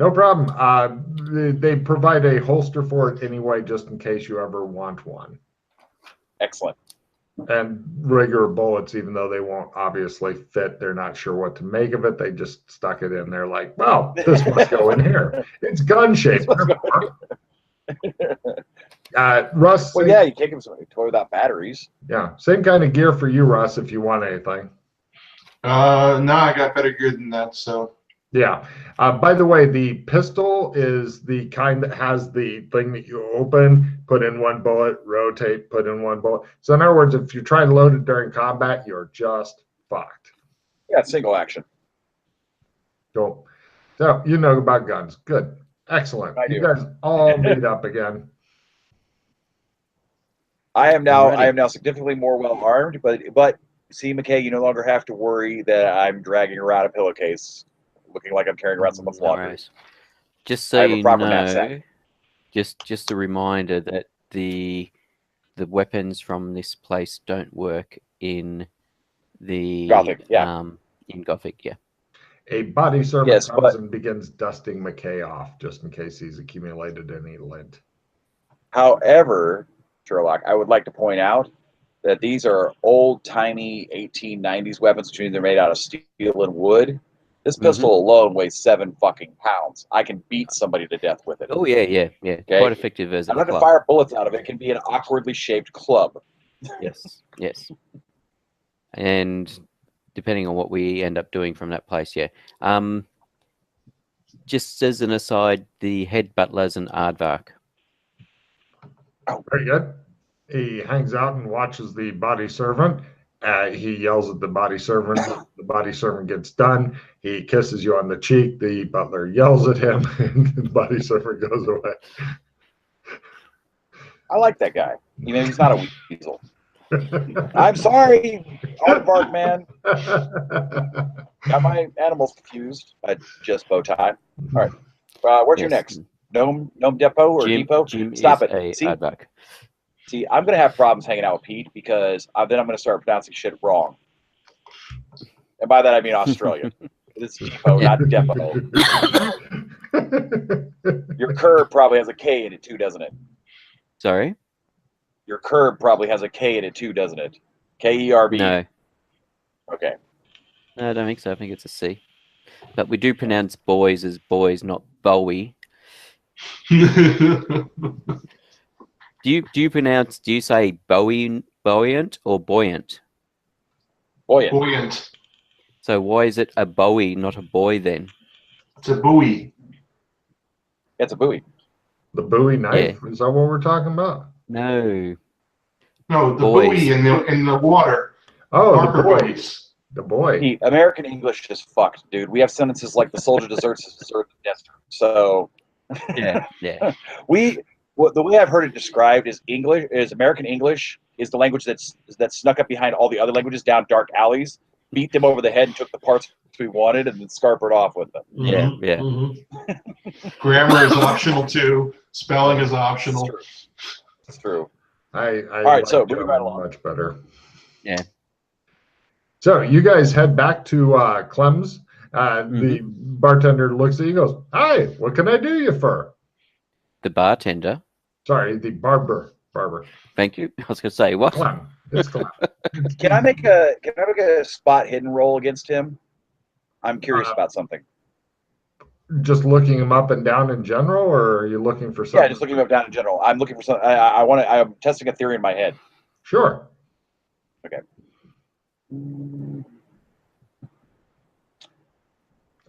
No problem. They provide a holster for it anyway, just in case you ever want one. Excellent. And regular bullets, even though they won't obviously fit, they're not sure what to make of it. They just stuck it in there like, well, this must go in here. It's gun shaped. Russ. Well, yeah, you can't give him a toy without batteries. Yeah, same kind of gear for you, Russ, if you want anything. No, I got better gear than that, so. Yeah. By the way, the pistol is the kind that has the thing that you open, put in one bullet, rotate, put in one bullet. So in other words, if you try to load it during combat, you're just fucked. Yeah, single action. Cool. So you know about guns. Good. Excellent. You guys all meet up again. I am now significantly more well armed, but see, McKay, you no longer have to worry that I'm dragging around a pillowcase, looking like I'm carrying around someone's laundry. Just so you know, just a reminder that the weapons from this place don't work in the Gothic, yeah. In Gothic, yeah. A body servant comes and begins dusting McKay off, just in case he's accumulated any lint. However, Sherlock, I would like to point out that these are old-timey 1890s weapons, which means they're made out of steel and wood. This pistol alone weighs 7 fucking pounds. I can beat somebody to death with it. Oh, yeah. Okay? Quite effective as a club. I don't have to fire bullets out of it. It can be an awkwardly shaped club. Yes. And depending on what we end up doing from that place, yeah. Just as an aside, the head butler's an aardvark. Oh, very good. He hangs out and watches the body servant. He yells at the body servant. The body servant gets done. He kisses you on the cheek. The butler yells at him, and the body servant goes away. I like that guy. You know, he's not a weasel. I'm sorry, aardvark man. Got my animals confused. Just bow tie. All right. Where's your next? Gnome Depot or Depot? Stop it. See, I'm going to have problems hanging out with Pete because then I'm going to start pronouncing shit wrong. And by that, I mean Australian. It's Depot, not Depot. Your curb probably has a K in it too, doesn't it? Sorry? Your curb probably has a K in it too, doesn't it? K-E-R-B. No. Okay. No, I don't think so. I think it's a C. But we do pronounce boys as boys, not Bowie. Do you say buoyant or buoyant? Buoyant. So why is it a Bowie, not a boy then? It's a buoy. It's a buoy. The Bowie knife? Yeah. Is that what we're talking about? No. No, the buoy in the water. Oh, the boys. The boy. American English is fucked, dude. We have sentences like the soldier deserts his desert the desert. So yeah. The way I've heard it described is American English is the language that snuck up behind all the other languages down dark alleys, beat them over the head, and took the parts we wanted, and then scarpered off with them. Mm-hmm. Yeah. Mm-hmm. Grammar is optional too. Spelling is optional. It's true. All right, like so moving right along. Much better. Yeah. So you guys head back to Clem's. The bartender looks at you and goes, "Hi, what can I do you for?" The bartender. Sorry, the barber. Thank you. I was going to say what? Clem. It's Clem. Can I make a spot hidden roll against him? I'm curious about something. Just looking him up and down in general, or are you looking for something? Yeah, just looking him up down in general. I'm looking for something. I'm testing a theory in my head. Sure. Okay.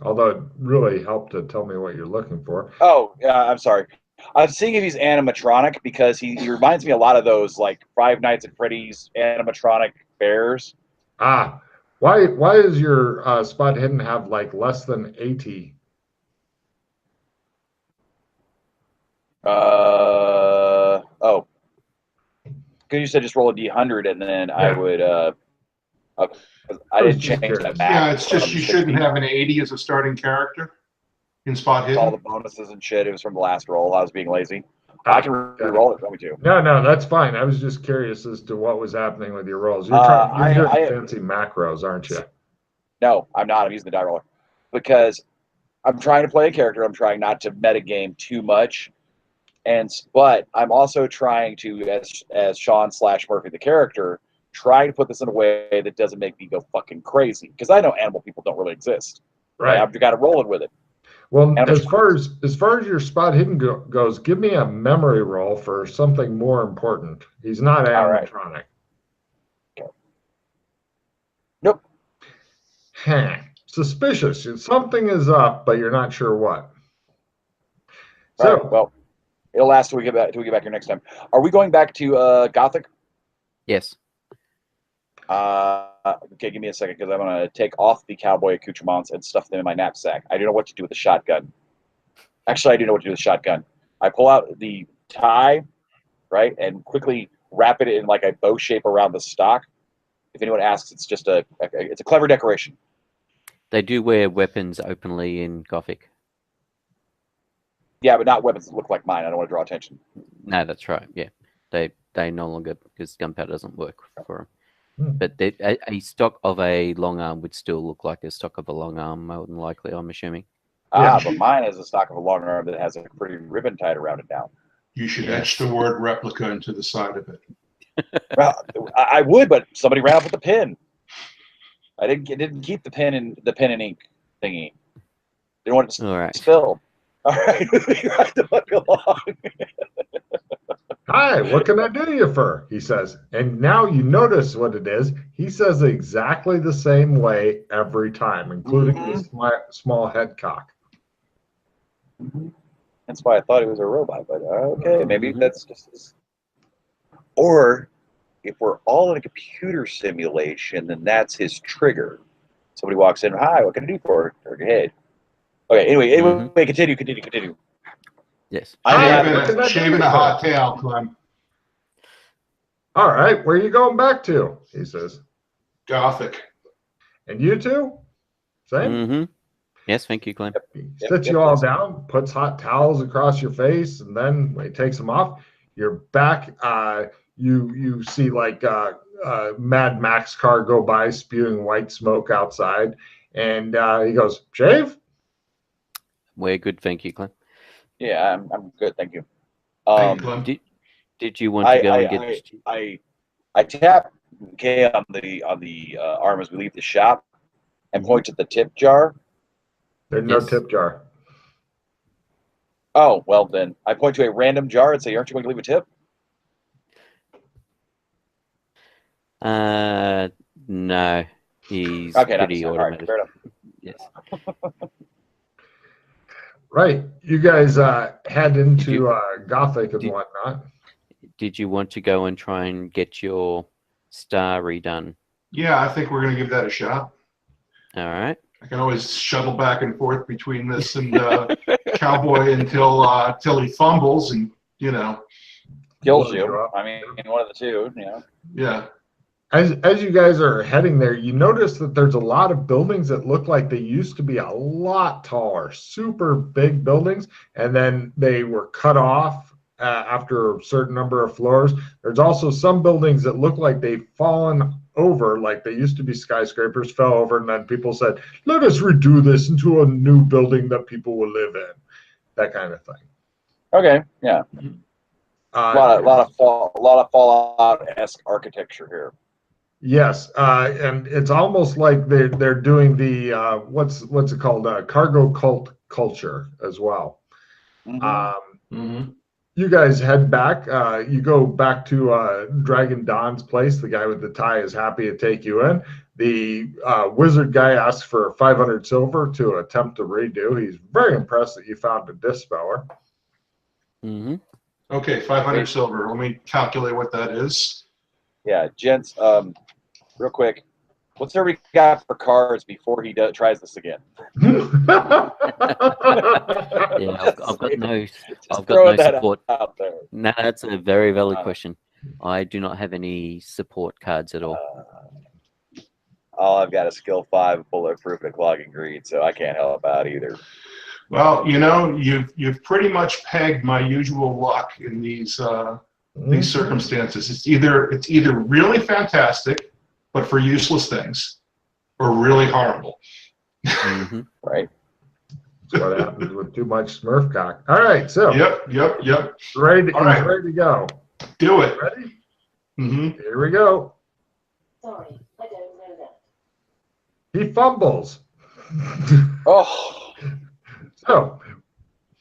Although it really helped to tell me what you're looking for. Oh, I'm sorry. I'm seeing if he's animatronic because he reminds me a lot of those like Five Nights at Freddy's animatronic bears. Ah, why is your spot hidden have like less than 80? Oh. Because you said just roll a D100 and then yeah. I would I didn't change that back. Yeah, it's just you shouldn't have an 80 as a starting character in spot hidden. All the bonuses and shit. It was from the last roll. I was being lazy. I can re-roll it if you want me to. No, that's fine. I was just curious as to what was happening with your rolls. You're doing fancy macros, aren't you? No, I'm not. I'm using the die roller because I'm trying to play a character. I'm trying not to metagame too much, but I'm also trying to, as Sean/Murphy the character, try to put this in a way that doesn't make me go fucking crazy. Because I know animal people don't really exist. Right. I've got to roll it with it. Well, as far as your spot hidden goes, give me a memory roll for something more important. He's not animatronic. Right. Okay. Nope. Suspicious. Something is up, but you're not sure what. So, right, well, it'll last till we get back here next time. Are we going back to Gothic? Yes. Okay, give me a second, because I'm going to take off the cowboy accoutrements and stuff them in my knapsack. I don't know what to do with the shotgun. Actually, I do know what to do with the shotgun. I pull out the tie, right, and quickly wrap it in like a bow shape around the stock. If anyone asks, it's just it's a clever decoration. They do wear weapons openly in Gothic. Yeah, but not weapons that look like mine. I don't want to draw attention. No, that's right. Yeah, they no longer, because gunpowder doesn't work for them. But a stock of a long arm would still look like a stock of a long arm, more than likely, I'm assuming. But mine is a stock of a long arm that has a pretty ribbon tied around it now. You should etch the word replica into the side of it. Well, I would, but somebody ran up with the pin. I didn't keep the pen and ink thingy. Didn't want it to spill. All right, you have to look along. Hi, what can I do you for? He says. And now you notice what it is. He says exactly the same way every time, including the small head cock. That's why I thought he was a robot, but okay, maybe that's just... Or, if we're all in a computer simulation, then that's his trigger. Somebody walks in, hi, what can I do for her? Head. Okay, anyway, continue. Yes. Shaving a hot tail, Clem. All right, where are you going back to? He says. Gothic. And you too? Same? Yes, thank you, Clem. He sits you all down, puts hot towels across your face, and then when he takes them off, you're back. You see like Mad Max car go by spewing white smoke outside, and he goes, shave? We're good, thank you, Clem. Yeah, I'm good, thank you. Did you want to go and get? I tap K on the arm as we leave the shop, and point at the tip jar. There's no tip jar. Oh well, then I point to a random jar and say, "Aren't you going to leave a tip?" No, he's pretty automated. Right, yes. Right, you guys head into Gothic and whatnot. Did you want to go and try and get your star redone? Yeah, I think we're going to give that a shot. All right. I can always shuttle back and forth between this and Cowboy until he fumbles and, kills you. I mean, one of the two, Yeah. As you guys are heading there, you notice that there's a lot of buildings that look like they used to be a lot taller, super big buildings, and then they were cut off after a certain number of floors. There's also some buildings that look like they've fallen over, like they used to be skyscrapers, fell over, and then people said, let us redo this into a new building that people will live in. That kind of thing. Okay, yeah. A lot of Fallout-esque architecture here. Yes, and it's almost like they're doing the what's it called, cargo cult culture as well. You guys head back. You go back to Dragon Don's place. The guy with the tie is happy to take you in. The wizard guy asks for 500 silver to attempt to redo. He's very impressed that you found a dispeller. Okay, 500 silver. Let me calculate what that is. Yeah, gents. Real quick, what's everybody got for cards before he tries this again? Yeah, I've got no support. Out there. No, that's a very valid question. I do not have any support cards at all. All I've got is skill 5, bulletproof, and clogging greed, so I can't help out either. Well, you've pretty much pegged my usual luck in these circumstances. It's either really fantastic, but for useless things, or really horrible. Right. That's what happens with too much Smurf cock. All right, so Yep. ready, All right. he's ready to go. Do it. Ready? Mm-hmm. Here we go. Sorry, I don't know that. He fumbles. Oh, So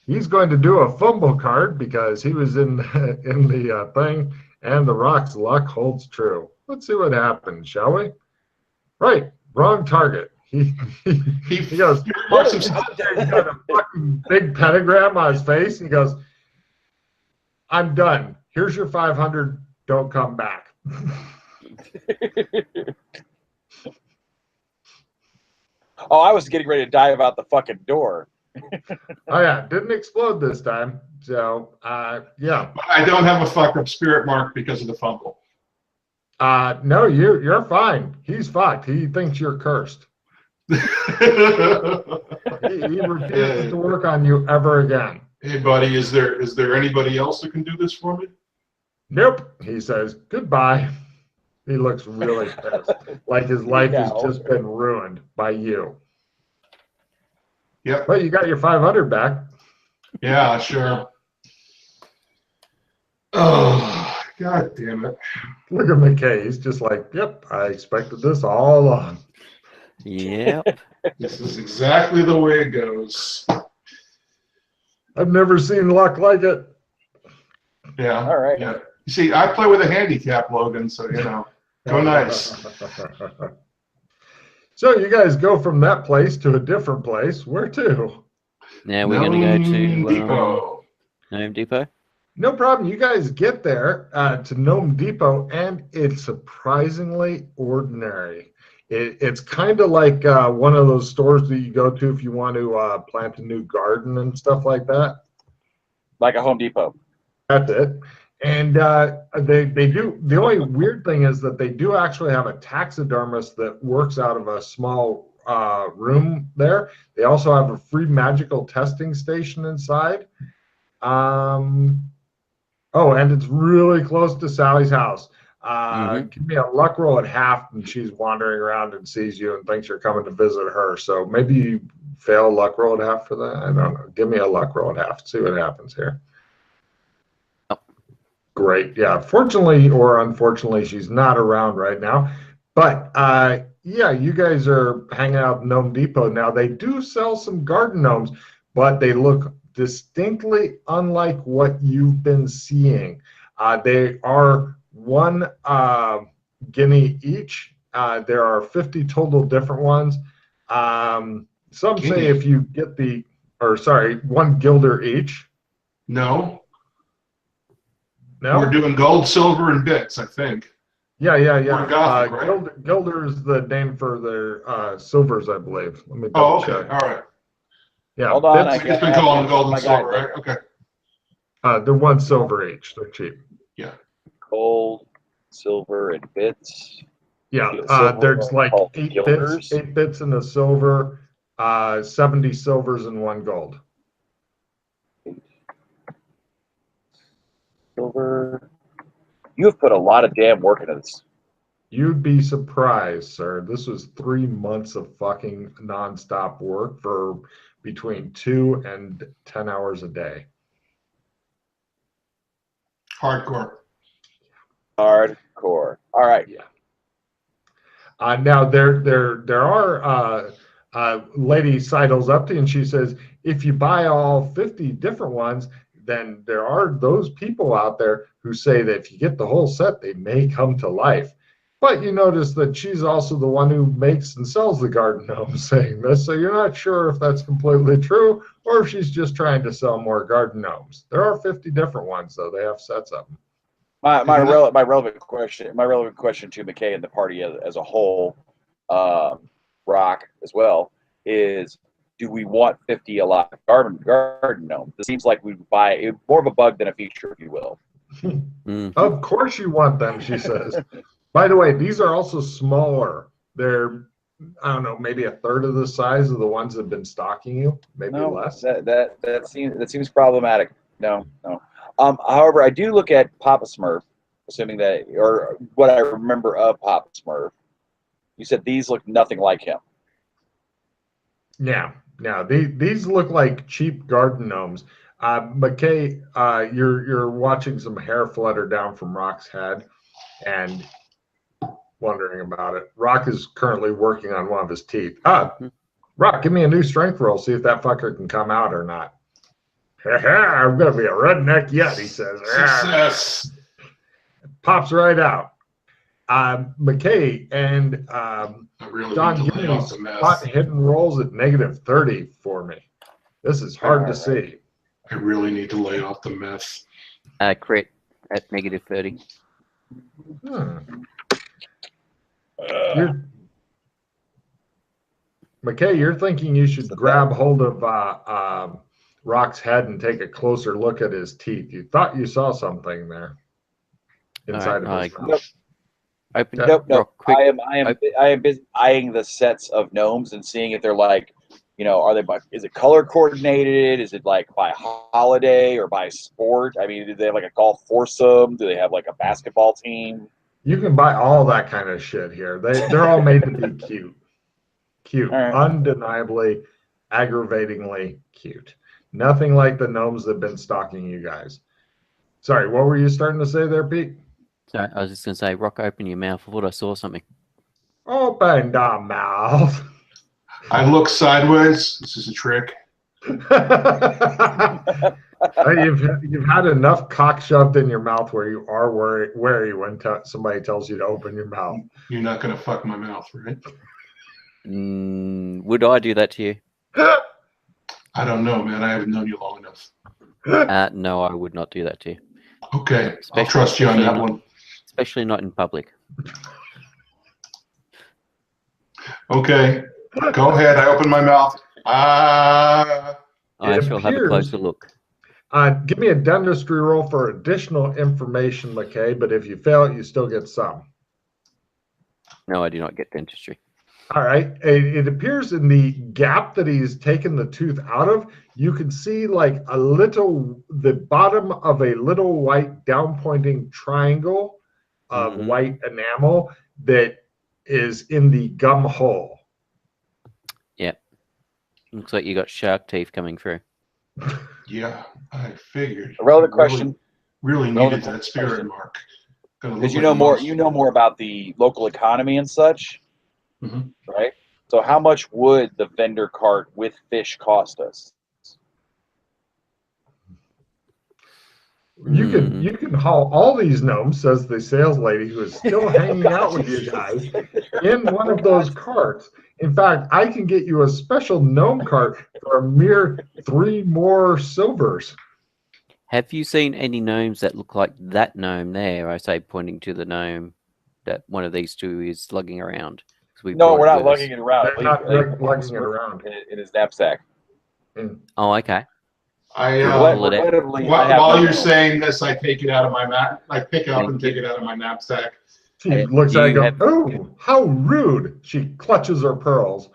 he's going to do a fumble card because he was in the thing, and the rock's luck holds true. Let's see what happens, shall we? Right, wrong target. He goes, he's got a fucking big pentagram on his face. He goes, I'm done. Here's your 500. Don't come back. oh, I was getting ready to dive out the fucking door. Oh yeah, didn't explode this time. So yeah. But I don't have a fuck up spirit mark because of the fumble. No, you're fine. He's fucked. He thinks you're cursed. He refuses to work on you ever again. Hey, buddy, is there anybody else that can do this for me? Nope. He says goodbye. He looks really pissed, like his life has just been ruined by you. Yep. But you got your 500 back. Yeah, sure. Oh, God damn it. Look at McKay. He's just like, yep, I expected this all along. Yep. This is exactly the way it goes. I've never seen luck like it. Yeah. All right. Yeah. You see, I play with a handicap, Logan, so, you know, go nice. So you guys go from that place to a different place. Where to? Now we're going to go Gnome to Depot. Gnome Depot. No problem. You guys get there to Gnome Depot, and it's surprisingly ordinary. It's kind of like one of those stores that you go to if you want to plant a new garden and stuff like that. Like a Home Depot. That's it. And they do. The only weird thing is that they do actually have a taxidermist that works out of a small room there. They also have a free magical testing station inside. Oh, and it's really close to Sally's house. Give me a luck roll at half, and she's wandering around and sees you and thinks you're coming to visit her. So maybe you fail a luck roll at half for that. I don't know. Give me a luck roll at half. See what happens here. Great. Yeah. Fortunately or unfortunately, she's not around right now. But yeah, you guys are hanging out at Gnome Depot now. They do sell some garden gnomes, but they look distinctly unlike what you've been seeing. They are one guinea each. There are 50 total different ones. Some say if you get one guilder each. No. No? We're doing gold, silver, and bits, I think. Yeah. We're Gothic, right? Guilder is the name for their silvers, I believe. Let me Oh, double okay. check. All right. Yeah, Hold on. It's been calling gold and silver, right? Okay. they're one silver each. They're cheap. Gold, silver, and bits. Yeah, Silver there's like called 8 guilders. bits, 8 bits in the silver, 70 silvers and 1 gold. Silver. You have put a lot of damn work into this. You'd be surprised, sir. This was 3 months of fucking nonstop work for between 2 and 10 hours a day. Hardcore. Hardcore. All right. Yeah. Now there are lady sidles up to you and she says, if you buy all 50 different ones, then there are those people out there who say that if you get the whole set, they may come to life. But you notice that she's also the one who makes and sells the garden gnomes saying this, so you're not sure if that's completely true or if she's just trying to sell more garden gnomes. There are 50 different ones, though. They have sets of them. My relevant question to McKay and the party as a whole, Rock as well, is do we want 50 alive garden gnomes? It seems like we buy it, more of a bug than a feature, if you will. Of course you want them, she says. By the way, these are also smaller. They're, I don't know, maybe a third of the size of the ones that have been stalking you, maybe less. That seems problematic. No. However, I do look at Papa Smurf, assuming that, or what I remember of Papa Smurf. You said these look nothing like him. Yeah, Now, these look like cheap garden gnomes. McKay, you're watching some hair flutter down from Rock's head and wondering about it. Rock is currently working on one of his teeth. Rock, give me a new strength roll, see if that fucker can come out or not. I'm going to be a redneck yet, he says. Success. Pops right out. McKay and really John, give me spot hidden rolls at -30 for me. This is hard to see. I really need to lay off the meth. Crit at -30. McKay, you're thinking you should grab hold of Rock's head and take a closer look at his teeth. You thought you saw something there inside of his mouth. Nope. I am busy eyeing the sets of gnomes and seeing if they're like, are they is it color coordinated? Is it like by holiday or by sport? I mean, do they have like a golf foursome? Do they have like a basketball team? You can buy all that kind of shit here. They're all made to be cute. Cute. Right. Undeniably, aggravatingly cute. Nothing like the gnomes that have been stalking you guys. Sorry, what were you starting to say there, Pete? Sorry, I was just going to say, Rock, open your mouth. I thought I saw something. Open the mouth. I look sideways. This is a trick. You've had enough cock shoved in your mouth where you are wary when somebody tells you to open your mouth. You're not going to fuck my mouth, right? Would I do that to you? I don't know, man. I haven't known you long enough. No, I would not do that to you. Okay, I'll trust you on that one. Especially not in public. Okay, go ahead. I open my mouth. I shall have a closer look. Give me a dentistry roll for additional information, McKay, but if you fail it, you still get some. No, I do not get dentistry. All right. It appears in the gap that he's taken the tooth out of, you can see like the bottom of a little white down-pointing triangle of white enamel that is in the gum hole. Yep. Looks like you got shark teeth coming through. Yeah, I figured. A relevant question. Really needed that spirit mark. Because you know more about the local economy and such. Right? So how much would the vendor cart with fish cost us? You can haul all these gnomes, says the sales lady who is still hanging out with you guys, in one of those carts. In fact, I can get you a special gnome cart for a mere 3 more silvers. Have you seen any gnomes that look like that gnome there? I say, pointing to the gnome that one of these two is lugging around. No, we're not lugging it around. They're not lugging it around. In his knapsack. Oh, okay. While you're saying this, I take it out of my I pick it up and take it out of my knapsack. She looks at it and goes, "Oh, how rude!" She clutches her pearls.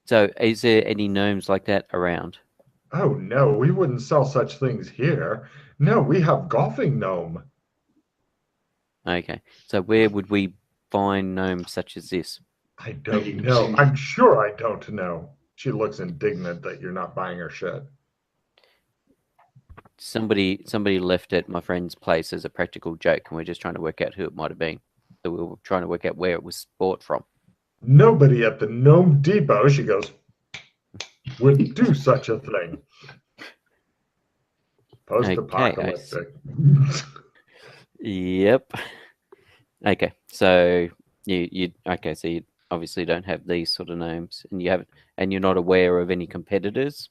So, is there any gnomes like that around? Oh no, we wouldn't sell such things here. No, we have golfing gnome. Okay, so where would we find gnomes such as this? I don't know. I'm sure I don't know. She looks indignant that you're not buying her shit. Somebody left at my friend's place as a practical joke, and we're just trying to work out who it might have been. So we were trying to work out where it was bought from. Nobody at the Gnome Depot, she goes, would do such a thing. Post-apocalyptic. Okay, yep. Okay, so you obviously don't have these sort of gnomes, and you're not aware of any competitors.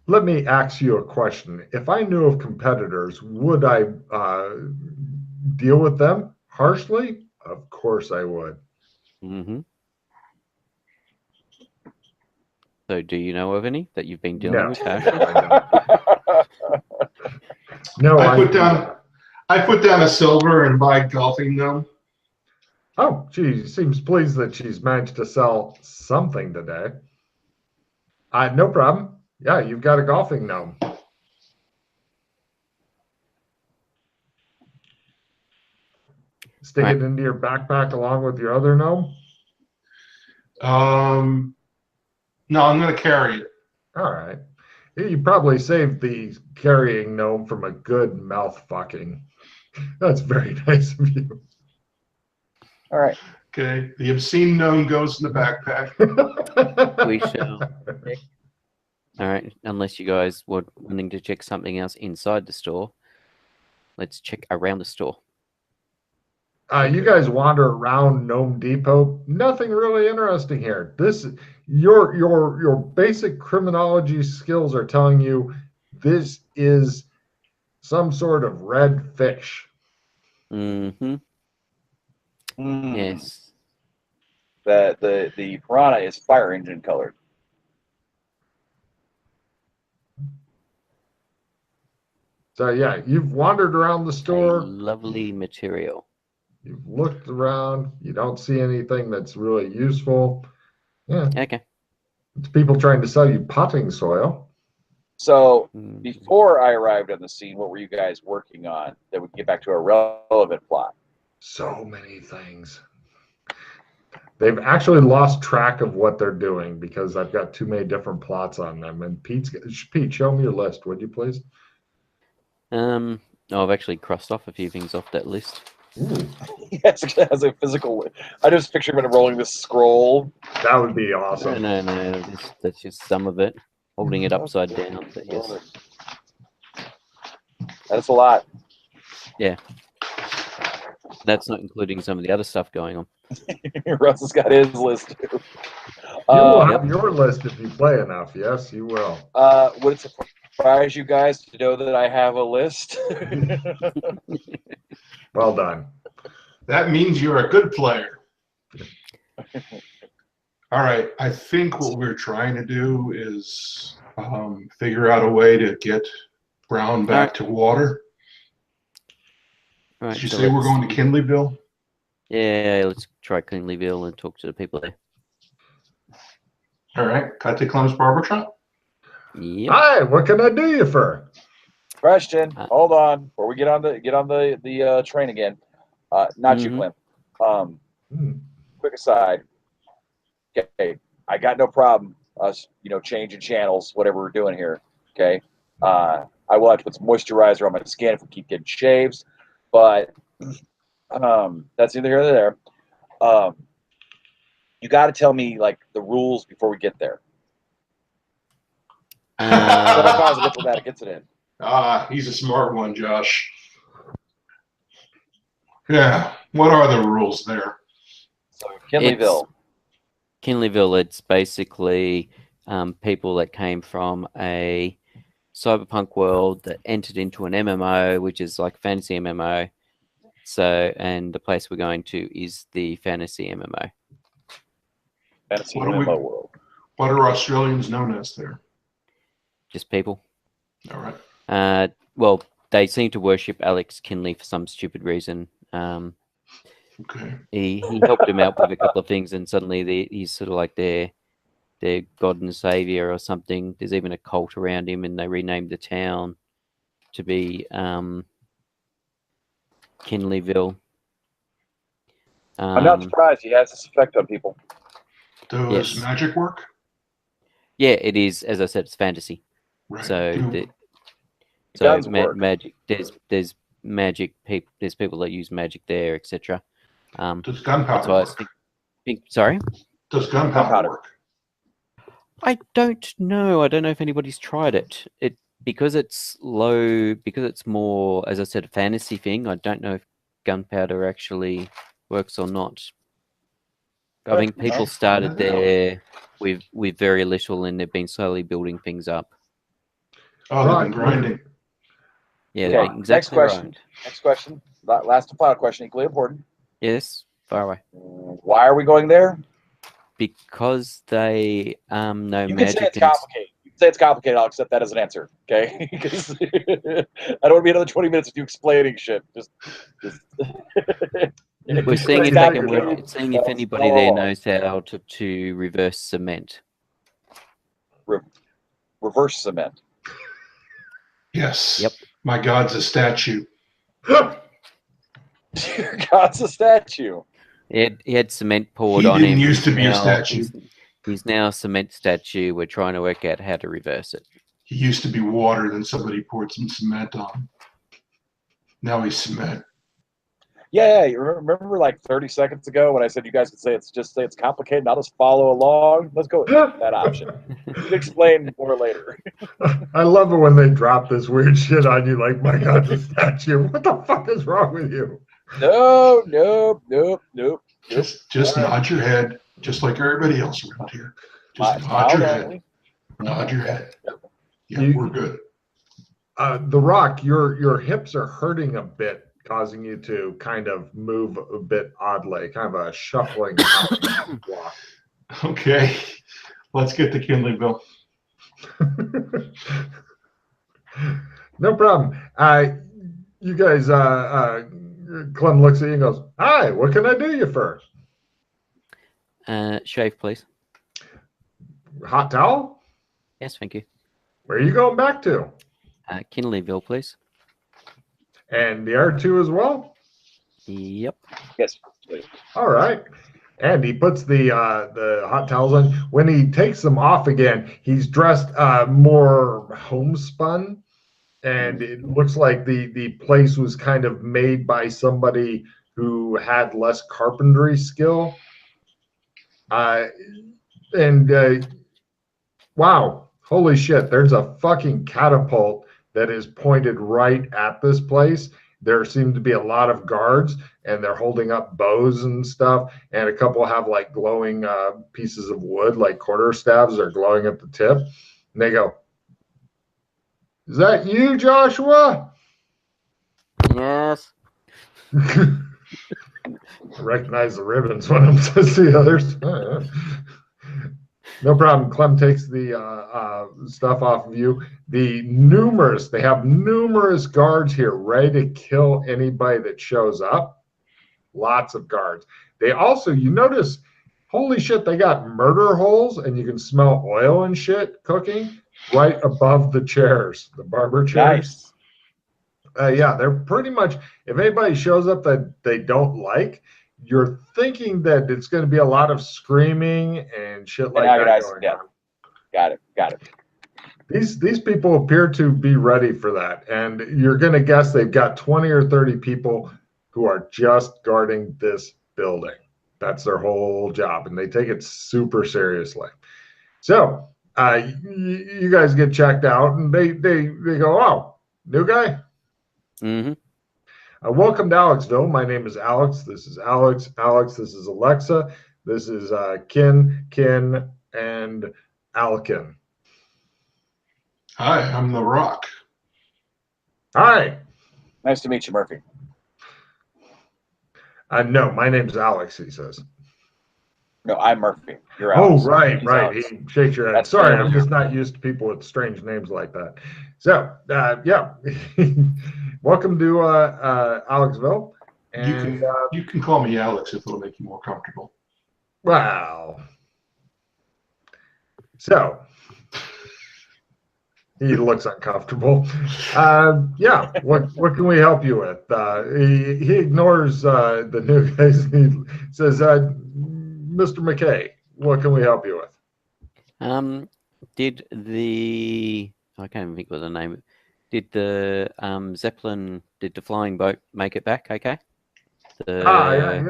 Let me ask you a question. If I knew of competitors, would I deal with them harshly? Of course I would. So do you know of any that you've been dealing with harshly? No, I put down a silver and buy golfing gnome. Oh, she seems pleased that she's managed to sell something today. No problem. Yeah, you've got a golfing gnome. Stick it into your backpack along with your other gnome? No, I'm going to carry it. All right. You probably saved the carrying gnome from a good mouth fucking. That's very nice of you. All right. Okay. The obscene gnome goes in the backpack. We shall. All right. Unless you guys were wanting to check something else inside the store, let's check around the store. You guys wander around Gnome Depot. Nothing really interesting here. Your basic criminology skills are telling you this is some sort of red fish. Mm-hmm. Yes. The piranha is fire engine colored. So yeah, you've wandered around the A store. lovely material. You've looked around. You don't see anything that's really useful. Yeah, Okay. it's people trying to sell you potting soil. So Mm. before I arrived on the scene, what were you guys working on that would get back to a relevant plot? So many things. They've actually lost track of what they're doing because I've got too many different Plots on them. And Pete, show me your list, would you please? Oh, I've actually crossed off a few things off that list. Ooh, Yes, it has a physical. I just picture him rolling this scroll. that would be awesome. No. That's just some of it. Holding it upside down. But yes. That's a lot. Yeah. That's not including some of the other stuff going on. Russ has got his list too. You will Yep. have your list if you play enough. Yes, you will. Would it surprise you guys to know that I have a list? Well done. That means you're a good player. All right. I think what we're trying to do is figure out a way to get Brown back to water. All right, Did you so say we're going to Kinleyville? Yeah, let's try Kinleyville and talk to the people there. All right. Cut to Clem's Barber Shop. Yep. Hi, what can I do you for? Question. Hold on. Before we get on the train again. Not you, Clem. Quick aside. Okay, I got no problem us, changing channels, whatever we're doing here. Okay, I will have to put some moisturizer on my skin if we keep getting shaves, but that's neither here nor there. You got to tell me like the rules before we get there. So that cause a diplomatic incident. He's a smart one, Josh. Yeah. What are the rules there? So Kinleyville. Kinleyville, it's basically people that came from a cyberpunk world that entered into an MMO, which is like fantasy MMO. So, and the place we're going to is the fantasy MMO. Fantasy MMO world. What are Australians known as there? Just people. All right. Well, they seem to worship Alex Kinley for some stupid reason. Okay. He helped him out with a couple of things, and suddenly he's sort of like their god and savior or something. There's even a cult around him, and they renamed the town to be Kinleyville. I'm not surprised he has this effect on people. Does magic work? Yeah, it is. As I said, it's fantasy. Right. So magic. There's magic people. There's people that use magic there, etc. Does gunpowder work? Sorry? Does gunpowder work? I don't know. I don't know if anybody's tried it. Because it's low, because it's more, as I said, a fantasy thing. I don't know if gunpowder actually works or not. I think people started there with very little, and they've been slowly building things up. Oh, they've been grinding. Yeah, okay, exactly. Next question. Last and final question, equally important. Yes, far away. Why are we going there? Because they know you magic. You can say it's complicated. I'll accept that as an answer. Okay, because I don't want to be another 20 minutes of you explaining shit. Just we're seeing if they can work. Seeing if anybody there knows how to reverse cement. Reverse cement. Yes. Yep. My god's a statue. Your god's a statue. He had cement poured on him. He didn't used to be a statue. He's now a cement statue. We're trying to work out how to reverse it. He used to be water, then somebody poured some cement on him. Now he's cement. Yeah, you remember like 30 seconds ago when I said you guys could say it's complicated and I'll just follow along? Let's go with that option. You can explain more later. I love it when they drop this weird shit on you, like, my God, the statue. What the fuck is wrong with you? No. Just nod your head, just like everybody else around here. Just nod your head. Nod your head. Yeah, we're good. The Rock, your hips are hurting a bit, causing you to kind of move a bit oddly, kind of a shuffling walk. Okay, let's get to Kinleyville. No problem. You guys, Clem looks at you and goes, "Hi, what can I do you for? Shave, please. Hot towel? Yes, thank you. Where are you going back to? Kinleyville, please. And the R2 as well? Yep. Yes. All right." And he puts the hot towels on. When he takes them off again, he's dressed more homespun, and it looks like the place was kind of made by somebody who had less carpentry skill. Wow, holy shit! There's a fucking catapult that is pointed right at this place. There seem to be a lot of guards, and they're holding up bows and stuff. And a couple have like glowing pieces of wood, like quarterstaffs, are glowing at the tip. And they go, "Is that you, Joshua?" Yes. I recognize the ribbons when I'm to the others. No problem. Clem takes the stuff off of you. They have numerous guards here ready to kill anybody that shows up. Lots of guards. They also, you notice, holy shit, they got murder holes, and you can smell oil and shit cooking right above the chairs, the barber chairs. Nice. Yeah, they're pretty much, if anybody shows up that they don't like, you're thinking that it's going to be a lot of screaming and shit like that going on. Got it. These people appear to be ready for that, and you're going to guess they've got 20 or 30 people who are just guarding this building. That's their whole job, and they take it super seriously. So you guys get checked out, and they go, "Oh, new guy? Mm-hmm. Welcome to Alexville. My name is Alex. This is Alex. Alex, this is Alexa. This is Kin, and Alkin." Hi, I'm The Rock. Hi. Nice to meet you, Murphy. No, my name's Alex, he says. No, I'm Murphy. You're Alex. Oh, right. Alex. He shakes your head. That's Sorry, fair. I'm just not used to people with strange names like that. So, yeah. Welcome to Alexville. And, you can call me Alex if it'll make you more comfortable. wow. So, he looks uncomfortable. Yeah, what can we help you with? He ignores the new guys. He says, "Mr. McKay, what can we help you with?" I can't even think of the name. Did the Zeppelin, did the flying boat make it back okay? Yeah.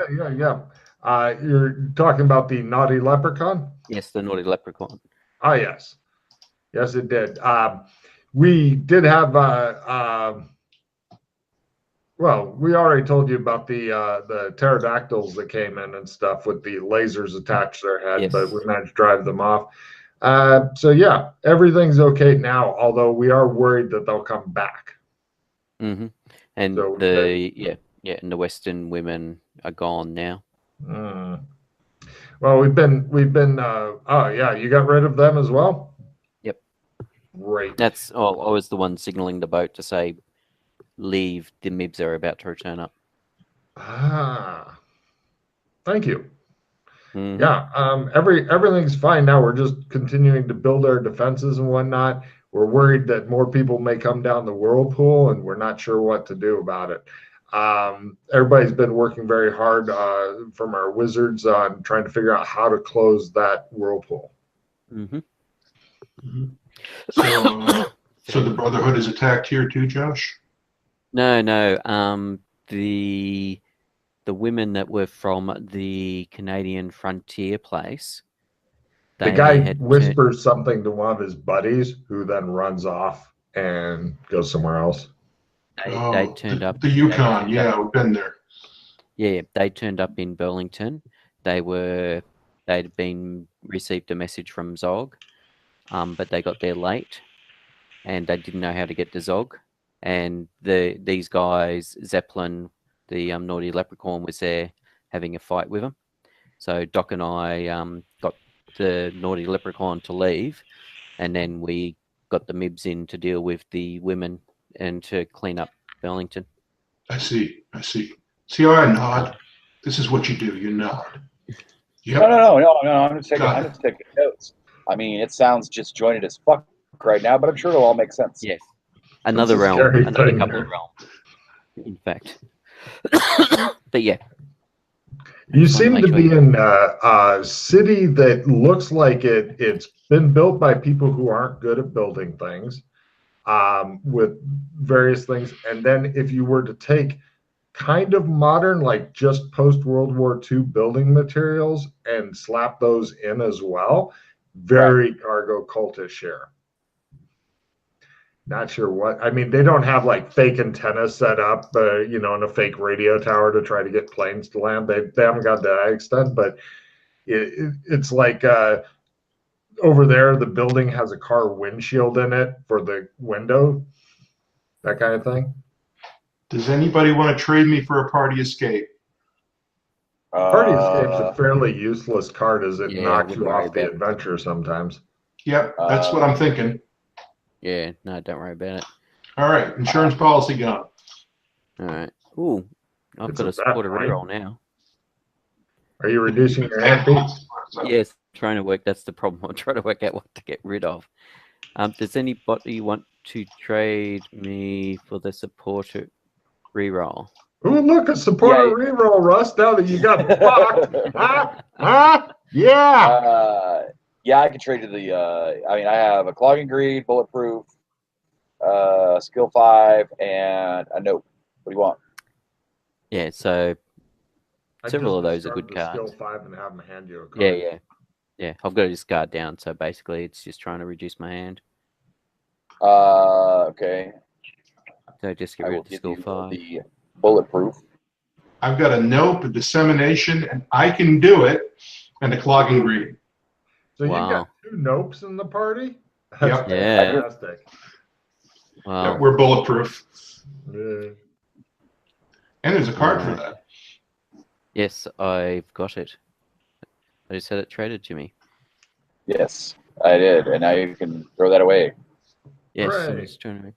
You're talking about the naughty leprechaun? Yes, the naughty leprechaun. Ah, yes. Yes, it did. We did have, well, we already told you about the pterodactyls that came in and stuff with the lasers attached to their head, Yes. but we managed to drive them off. So, yeah, everything's okay now, although we are worried that they'll come back. Mm-hmm. And So and the Western women are gone now. Well, we've been. Oh, yeah, you got rid of them as well? Yep. Great. I was the one signaling the boat to say, leave, the Mibs are about to return up. Ah, thank you. Mm-hmm. Yeah, everything's fine now. We're just continuing to build our defenses and whatnot. We're worried that more people may come down the whirlpool, and we're not sure what to do about it. Everybody's been working very hard from our wizards on trying to figure out how to close that whirlpool. Mm-hmm. So the Brotherhood is attacked here too, Josh? No. The women that were from the Canadian frontier place. The guy whispers something to one of his buddies, who then runs off and goes somewhere else. They turned up. The Yukon, yeah, we've been there. Yeah, they turned up in Burlington. They'd been received a message from Zog, but they got there late, and they didn't know how to get to Zog. And these guys, Zeppelin, the naughty leprechaun, was there having a fight with them. So Doc and I got the naughty leprechaun to leave, and then we got the Mibs in to deal with the women and to clean up Burlington. I see. See how I nod? This is what you do. You nod. Yep. No. I'm just taking notes. I mean, it sounds disjointed as fuck right now, but I'm sure it'll all make sense. Yes. Another couple of realms, in fact. But yeah. You seem to be in a city that looks like it's been built by people who aren't good at building things, with various things. And then if you were to take kind of modern, like just post-World War II building materials and slap those in as well, very cargo cultish here. Not sure what. I mean, they don't have like fake antennas set up, and a fake radio tower to try to get planes to land. They haven't got to that extent, but it's like over there, the building has a car windshield in it for the window, that kind of thing. Does anybody want to trade me for a party escape? Party escape's a fairly useless card as it knocks you off the adventure sometimes. Yep, that's what I'm thinking. Yeah, no, don't worry about it. All right, insurance policy gone. All right. Ooh, I've got a supporter reroll now. Are you reducing your handbeat? Yes, trying to work. That's the problem. I'm trying to work out what to get rid of. Does anybody want to trade me for the supporter reroll? Ooh, look, a supporter reroll, Russ. Now that you got fucked. Yeah. Yeah, I can trade you the. I have a clogging greed, bulletproof, skill 5, and a note. What do you want? Yeah, so several of those are good cards. Skill 5 and have them hand you a card. Yeah. I've got to discard down, so basically it's just trying to reduce my hand. Okay. So just get rid of the skill 5. The bulletproof. I've got a nope, a dissemination, and I can do it, and a clogging greed. So you got 2 nopes in the party? That's fantastic. Wow. Yeah, we're bulletproof. Yeah. And there's a card for that. Yes, I've got it. I just had it traded to me. Yes, I did, and now you can throw that away. Yes, I'm just trying to.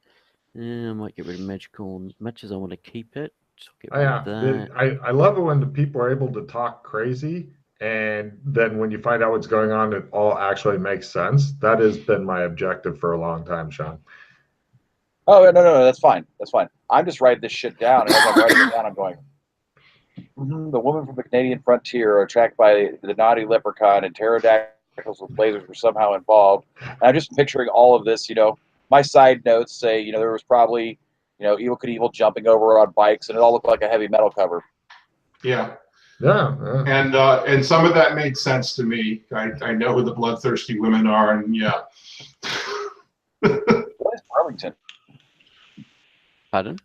I might get rid of magical. Much as I want to keep it, I love it when the people are able to talk crazy, and then when you find out what's going on, it all actually makes sense. That has been my objective for a long time, Sean. Oh no, that's fine. That's fine. I'm just writing this shit down, and as I'm writing it down, I'm going. The woman from the Canadian frontier are attacked by the naughty leprechaun, and pterodactyls with lasers were somehow involved. And I'm just picturing all of this. My side notes say, there was probably, Evil Knievel jumping over on bikes, and it all looked like a heavy metal cover. Yeah. Yeah. And some of that made sense to me. I know who the bloodthirsty women are, and yeah. What is Burlington? Pardon?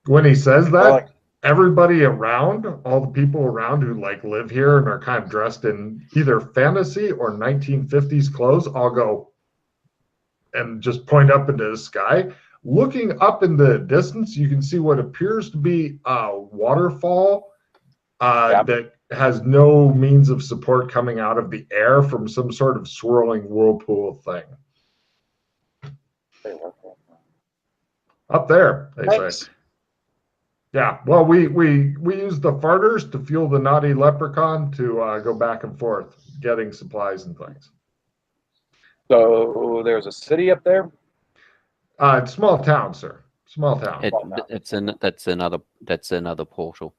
When he says that, everybody around, all the people around who live here and are kind of dressed in either fantasy or 1950s clothes, all go and just point up into the sky. Looking up in the distance, you can see what appears to be a waterfall that has no means of support coming out of the air from some sort of swirling whirlpool thing. Up there, they say. Yeah, well, we use the farters to fuel the naughty leprechaun to go back and forth, getting supplies and things. So there's a city up there? It's small town, sir. Small town. That's another portal,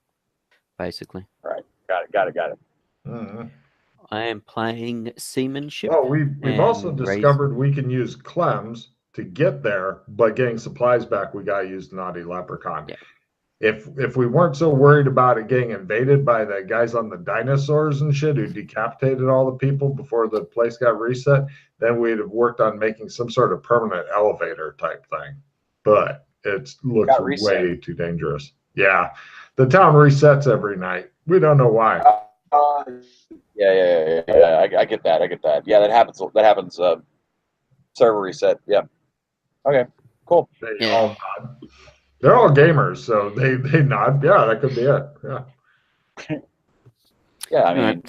basically. Right. Got it. Mhm. I am playing seamanship. Well, we've also and discovered we can use Clems to get there, but getting supplies back, we gotta use Naughty Leprechaun. Yeah. If we weren't so worried about it getting invaded by the guys on the dinosaurs and shit who decapitated all the people before the place got reset, then we'd have worked on making some sort of permanent elevator type thing. But it looks Got reset. way too dangerous. Yeah, the town resets every night. We don't know why. Yeah. I get that. Yeah, that happens. Server reset. Yeah. Okay. Cool. They all nod. They're all gamers, so they nod. Yeah, that could be it. Yeah. Yeah, I mean,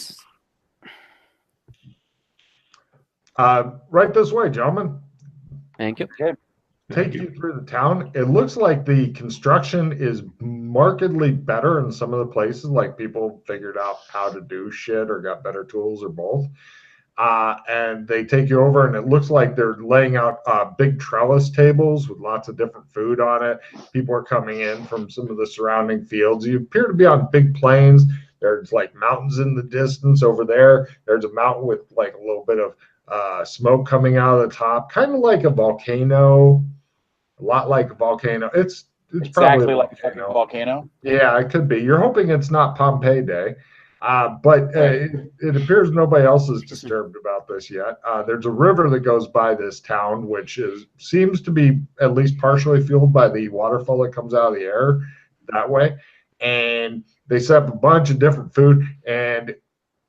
Right this way, gentlemen. Thank you. okay. Take you through the town. It looks like the construction is markedly better in some of the places, like people figured out how to do shit or got better tools or both. And they take you over, and it looks like they're laying out big trellis tables with lots of different food on it. People are coming in from some of the surrounding fields. You appear to be on big plains. There's like mountains in the distance over there. There's a mountain with like a little bit of smoke coming out of the top, kind of like a volcano. A lot like a volcano. It's Exactly probably like a fucking volcano. Yeah, it could be. You're hoping it's not Pompeii Day, but it appears nobody else is disturbed about this yet. There's a river that goes by this town, which seems to be at least partially fueled by the waterfall that comes out of the air that way. And they set up a bunch of different food. And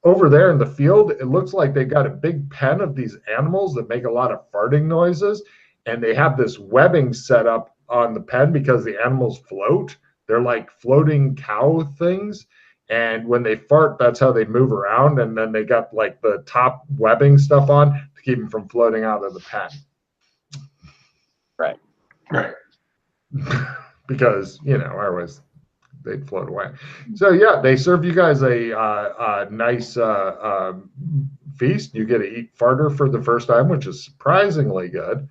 over there in the field, it looks like they've got a big pen of these animals that make a lot of farting noises. And they have this webbing set up on the pen because the animals float. They're like floating cow things. And when they fart, that's how they move around. And then they got like the top webbing stuff on to keep them from floating out of the pen. Right. Because, otherwise they'd float away. So, yeah, they serve you guys a nice feast. You get to eat farter for the first time, which is surprisingly good.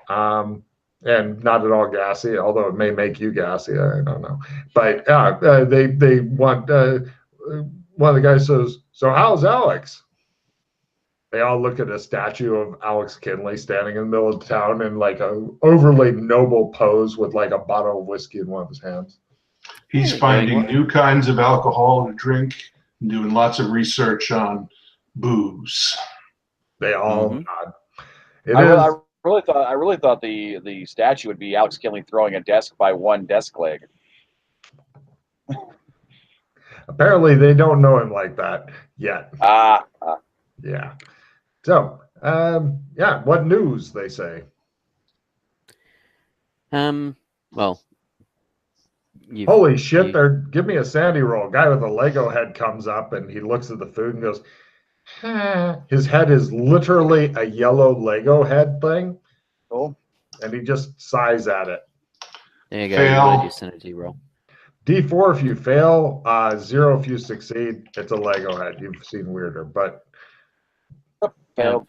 And not at all gassy, although it may make you gassy. I don't know. But they want one of the guys says, "So how's Alex?" They all look at a statue of Alex Kinley standing in the middle of town in like a overly noble pose with like a bottle of whiskey in one of his hands. He's finding new kinds of alcohol to drink and doing lots of research on booze. They all nod. I really thought the statue would be Alex Kinley throwing a desk by one desk leg. Apparently, they don't know him like that yet. Yeah. So, what news, they say? Well, holy shit, give me a sandy roll. Guy with a Lego head comes up and he looks at the food and goes, his head is literally a yellow Lego head thing. Cool. And he just sighs at it. There you go. You your sanity roll. D4 if you fail, 0 if you succeed. It's a Lego head. You've seen weirder, but failed.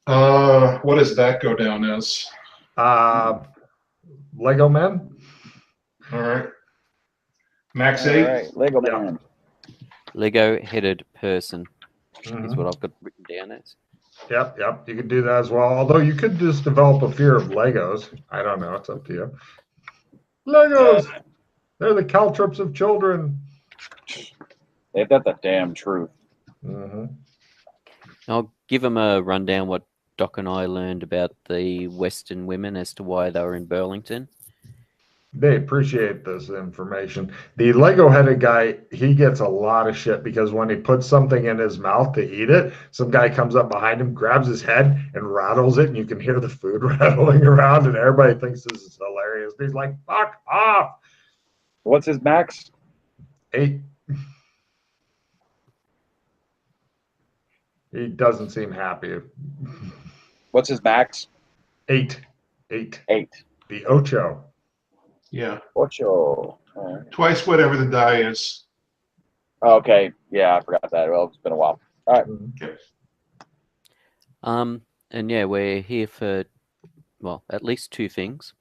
What does that go down as? Lego men. All right. Max 8. All right. Lego man. Lego-headed person is what I've got written down as. Yep. You could do that as well. Although you could just develop a fear of Legos. I don't know. It's up to you. Legos! They're the caltrops of children. Ain't that the damn truth? I'll give them a rundown what Doc and I learned about the Western women as to why they were in Burlington. They appreciate this information. The Lego-headed guy, he gets a lot of shit because when he puts something in his mouth to eat it, some guy comes up behind him, grabs his head, and rattles it, and you can hear the food rattling around, and everybody thinks this is hilarious. He's like, fuck off! What's his max? 8. He doesn't seem happy. What's his max? 8. The Ocho. Yeah. Ocho. Right. Twice whatever the die is. Oh, okay. Yeah, I forgot that. Well, it's been a while. All right. Okay. And yeah, we're here for well, at least two things.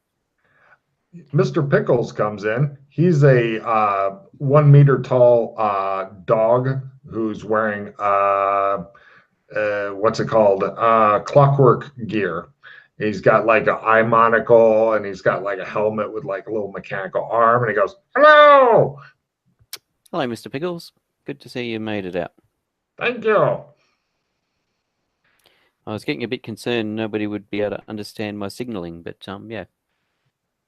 Mr. Pickles comes in. He's a 1 meter tall dog who's wearing what's it called? Clockwork gear. He's got like an eye monocle and he's got like a helmet with like a little mechanical arm. And he goes, "Hello, Hello, Mr. Pickles. Good to see you made it out. thank you." I was getting a bit concerned nobody would be able to understand my signaling, but yeah.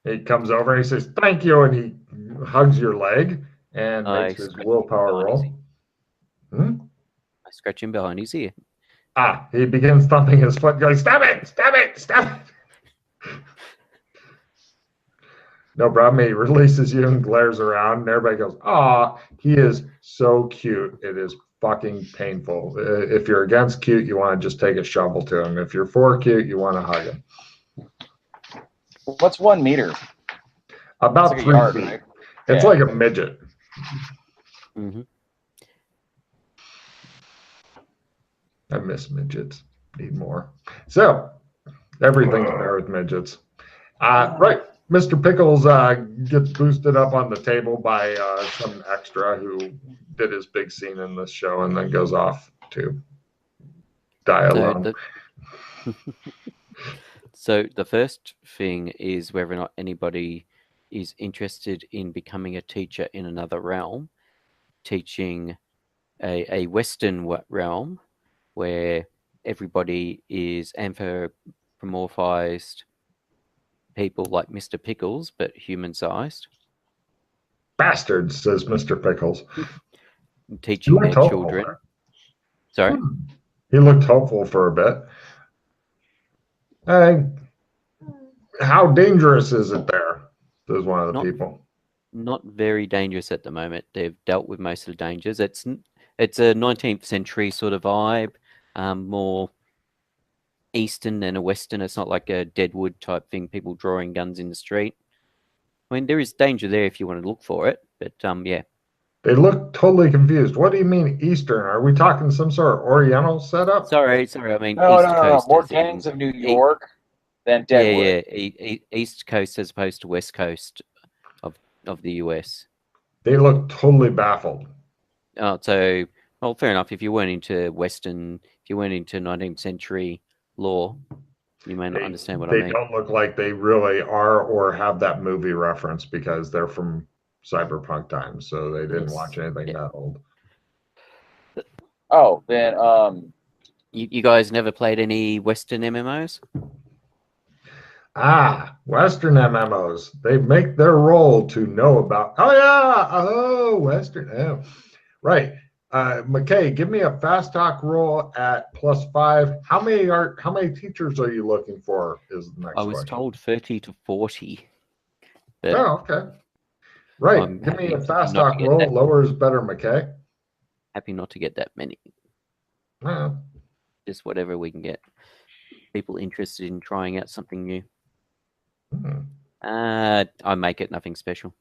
He comes over and he says, "Thank you," and he hugs your leg and I makes his scratch willpower behind his roll. Hmm? I scratch him behind his ear. He begins thumping his foot, going, "Stop it! Stop it! Stop it!" No problem. He releases you and glares around, and everybody goes, "Aw, he is so cute. It is fucking painful. If you're against cute, you want to just take a shovel to him. If you're for cute, you want to hug him." What's 1 meter? About It's like a 3 yard, feet. right? It's Yeah. like a midget. Mm-hmm. I miss midgets. Need more. So everything's better with midgets. Right. Mr. Pickles gets boosted up on the table by some extra who did his big scene in this show and then goes off to die alone. So the first thing is whether or not anybody is interested in becoming a teacher in another realm, teaching a Western realm where everybody is anthropomorphized people like Mr. Pickles, but human-sized. Bastards, says Mr. Pickles. Teaching their hopeful children. there. Sorry? He looked hopeful for a bit. How dangerous is it there? Says one of the people. Not very dangerous at the moment. They've dealt with most of the dangers. It's a 19th century sort of vibe, more Eastern than a Western. It's not like a Deadwood type thing, people drawing guns in the street. I mean, there is danger there if you want to look for it, but yeah. They look totally confused. What do you mean Eastern? Are we talking some sort of Oriental setup? Sorry. I mean, No, East no, Coast. More gangs of New York than Deadwood. Yeah. East Coast as opposed to West Coast of the US. They look totally baffled. Oh, so well, fair enough. If you weren't into Western, if you weren't into 19th century law, you may not understand what I mean. They don't look like they really are or have that movie reference because they're from cyberpunk times, so they didn't watch anything that old. Oh, then you guys never played any Western MMOs? Western MMOs. They make their role to know about. Western. Oh. Right. McKay, give me a fast talk roll at +5. How many teachers are you looking for? Is the next I was question. told 30 to 40. But Oh, okay. Right. Give me a fast talk roll. Lower is better, McKay. Happy not to get that many. Yeah. Just whatever we can get. People interested in trying out something new. I make it nothing special.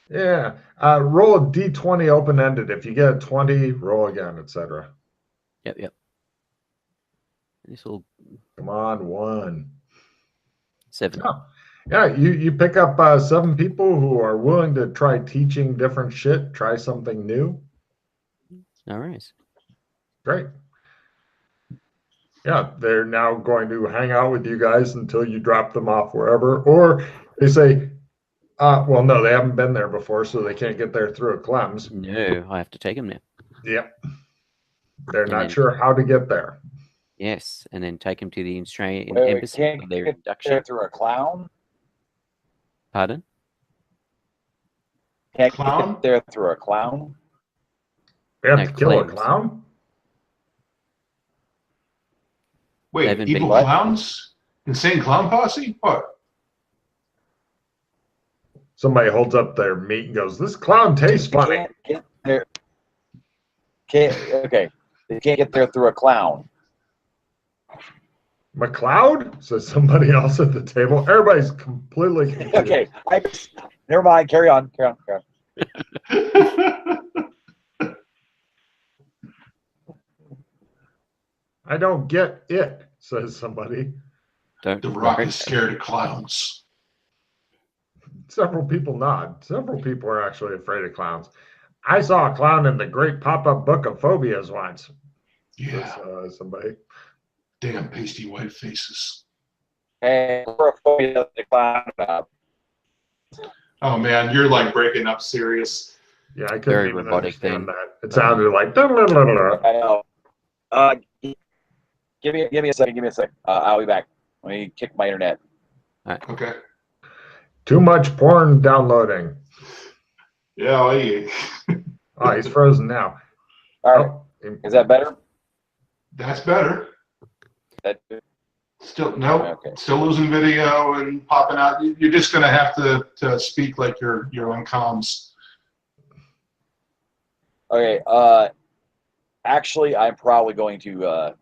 Yeah. Roll a D20 open-ended. If you get a 20, roll again, etc. Yep. This will. Come on, 1. 7. Yeah, you pick up 7 people who are willing to try teaching different shit, try something new. All right. Great. Yeah, they're now going to hang out with you guys until you drop them off wherever. Or they say, well, no, they haven't been there before, so they can't get there through a Clems. No, I have to take them there. Yep. They're not sure how to get there. Yes, and then take them to the Australian embassy for their induction. Through a clown? Pardon? Can't get there through a clown? They have to kill a clown? Wait, evil clowns? Insane clown posse? What? Somebody holds up their meat and goes, "This clown tastes funny." Can't get there. Okay. They can't get there through a clown. McLeod? Says somebody else at the table. Everybody's completely confused. Okay. Never mind. Carry on. I don't get it, says somebody. Don't The Rock worry. is scared of clowns. Several people nod. Several people are actually afraid of clowns. I saw a clown in the Great Pop-Up Book of Phobias once. Yeah, Says, somebody. damn pasty white faces. Hey, we're a phobia the clown about. Oh man, you're like breaking up serious. Yeah, I couldn't Very even robotic understand thing. that. It sounded like. "Dun, dun, dun, dun." I know. Give me a second. Give me a second. I'll be back. Let me kick my internet. Okay. Too much porn downloading. Yeah, well, yeah. Oh, he's frozen now. All right. Oh, Is that better? That's better. That, Still, no, Okay. still losing video and popping out. You're just gonna have to speak like you're on comms. okay. Actually, I'm probably going to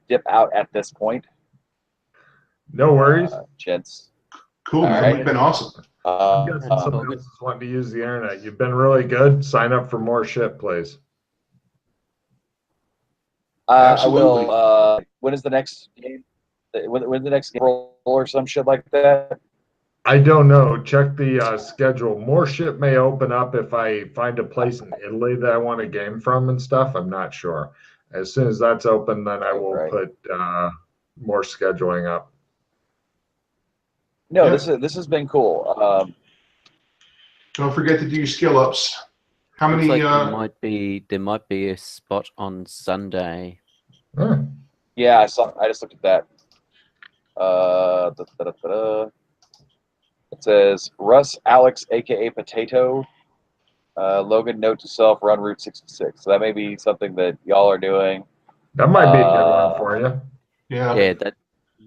dip out at this point, no worries. gents. Cool, All man. right. You've been awesome. I'm guessing Uh, somebody else is wanting to use the internet. You've been really good. Sign up for more shit, please. I will. When is the next game? When's the next game roll or some shit like that? I don't know. Check the schedule. More shit may open up if I find a place in Italy that I want a game from and stuff. I'm not sure. As soon as that's open, then I will Right. put more scheduling up. No, Yeah. this has been cool. Don't forget to do your skill ups. How Looks many? like there might be a spot on Sunday. Huh. Yeah, I saw. I just looked at that. Da. It says Russ Alex, aka Potato. Logan, note to self: run Route 66. So that may be something that y'all are doing. That might be a good one for you. Yeah.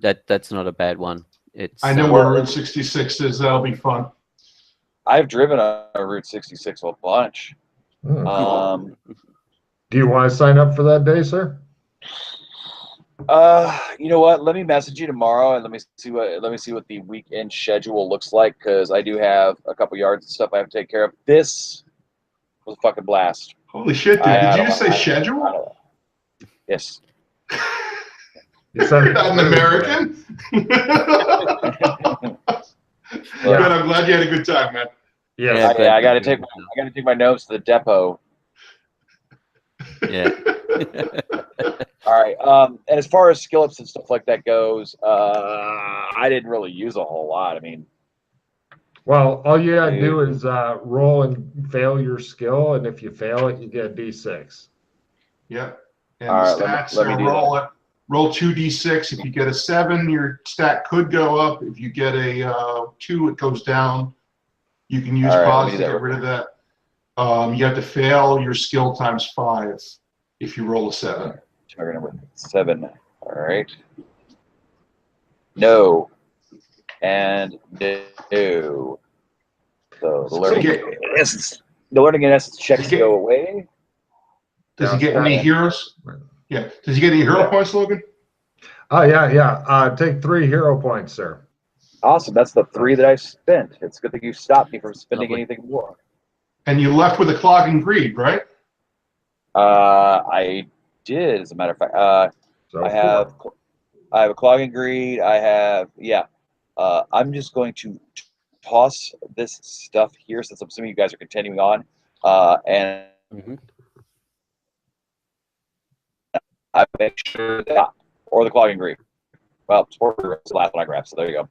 Yeah, that's not a bad one. It's I know Well, where Route 66 is. That'll be fun. I've driven on Route 66 a bunch. Hmm. Do you want to sign up for that day, sir? You know what? Let me message you tomorrow and let me see what the weekend schedule looks like, because I do have a couple yards and stuff I have to take care of. This was a fucking blast. Holy shit, dude. Did you just say schedule? Yes. You sounded An American? Yeah. Good, I'm glad you had a good time, man. Yes. Yeah, I gotta take my notes to the depot. Yeah. All right. And as far as skill ups and stuff like that goes, I didn't really use a whole lot. I mean, Well, all you gotta do is roll and fail your skill, and if you fail it, you get a D6. Yep. And All the right, stats let me do roll 2d6. If you get a 7, your stat could go up. If you get a 2, it goes down. You can use All right, pause let to me do get that rid of that. You have to fail your skill times 5 if you roll a 7. Target number 7. All right. No. And no. So the learning in essence checks go away. Does he get any heroes? Yeah. Does he get any hero points, Logan? Oh, yeah. Take 3 hero points, sir. Awesome. That's the 3 that I spent. It's good that you stopped me from spending Lovely. anything more. And you left with a clogging greed, right? I did, as a matter of fact. So I have a clogging greed. I have, I'm just going to toss this stuff here, since I'm assuming you guys are continuing on, and I make sure that, or the clogging greed. Well, sport was the last one I grabbed, so there you go.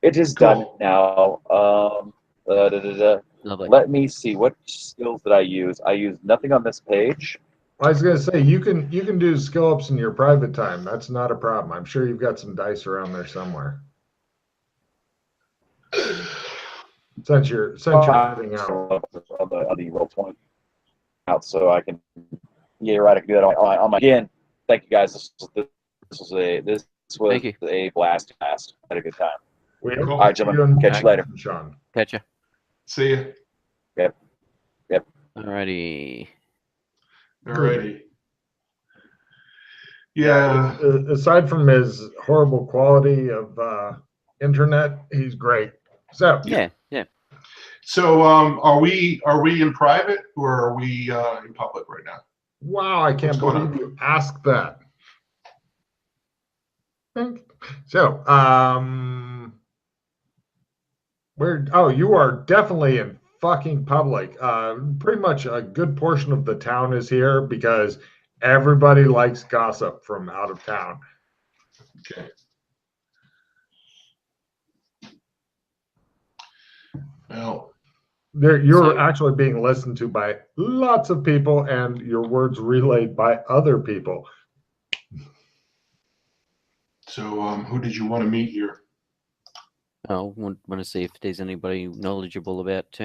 It is done now. Lovely. Let me see, what skills did I use? I used nothing on this page. I was gonna say you can do skill ups in your private time. That's not a problem. I'm sure you've got some dice around there somewhere. Since you're heading out. On the roll 20 out, so I can right. I can do that on my. Again, thank you guys. This was a blast. I had a good time. All right, gentlemen. Catch you later. Sean. Catch ya. See you. Yep. Alrighty. Alrighty. Yeah. Aside from his horrible quality of internet, he's great. So Yeah. So are we in private or are we in public right now? Wow, I can't believe you asked that. So, you are definitely in fucking public. Pretty much a good portion of the town is here because everybody likes gossip from out of town. Okay. Well, You're So- actually being listened to by lots of people, and your words relayed by other people. so who did you want to meet here? I want to see if there's anybody knowledgeable about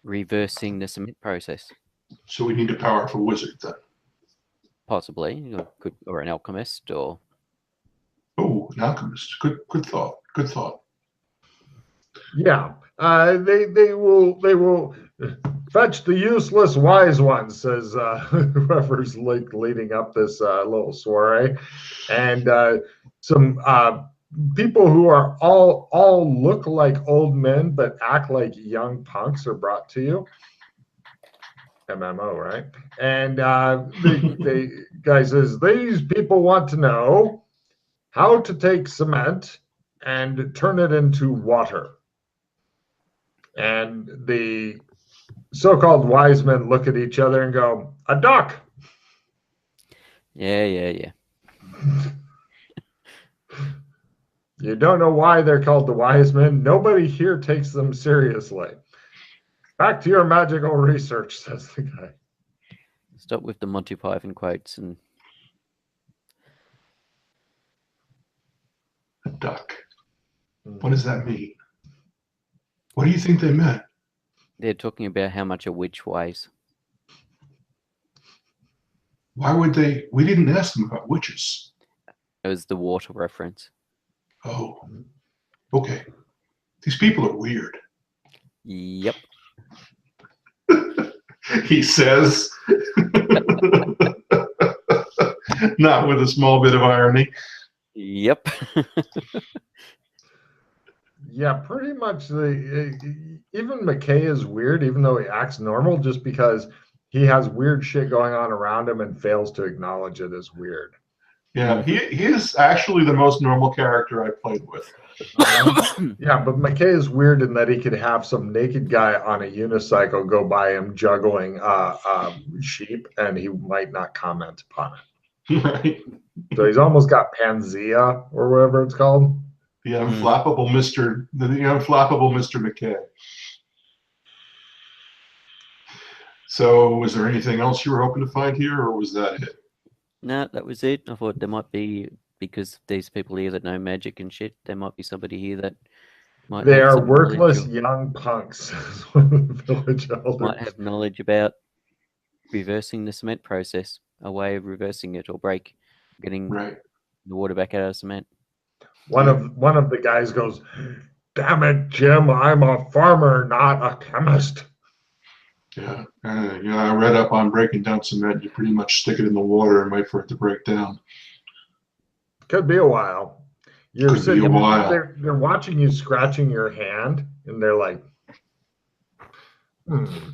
reversing the cement process. So we need a powerful wizard then. Possibly, or an alchemist, or Oh, an alchemist. Good thought. Good thought. Yeah, they will fetch the useless wise ones, says whoever's leading up this little soiree, and some people who are all look like old men but act like young punks are brought to you. MMO, right? And the guy says these people want to know how to take cement and turn it into water. And the so-called wise men look at each other and go, "A duck." yeah. You don't know why they're called the wise men. Nobody here takes them seriously. Back to your magical research, says the guy. Stop with the Monty Python quotes and A duck. What does that mean? What do you think they meant? they're talking about how much a witch weighs. Why would they? We didn't ask them about witches. It was the water reference. Oh, okay. These people are weird. Yep. He says, not with a small bit of irony. Yep. Yeah, pretty much. Even McKay is weird, even though he acts normal, just because he has weird shit going on around him and fails to acknowledge it as weird. Yeah, he is actually the most normal character I played with. Yeah, but McKay is weird in that he could have some naked guy on a unicycle go by him juggling sheep, and he might not comment upon it. Right. So he's almost got Panzea or whatever it's called. The unflappable Mr. McKay. So, was there anything else you were hoping to find here, or was that it? No, that was it. I thought there might be, because there's people here that know magic and shit, there might be somebody here that might They have are some knowledge worthless or young punks, says one of the village elders. might have knowledge about reversing the cement process, a way of reversing it or getting Right. the water back out of cement. One of the guys goes, "Damn it, Jim! I'm a farmer, not a chemist." Yeah. I read up on breaking down cement. You pretty much stick it in the water and wait for it to break down. Could be a while. You're Could be sitting. a while. They're watching you scratching your hand, and they're like,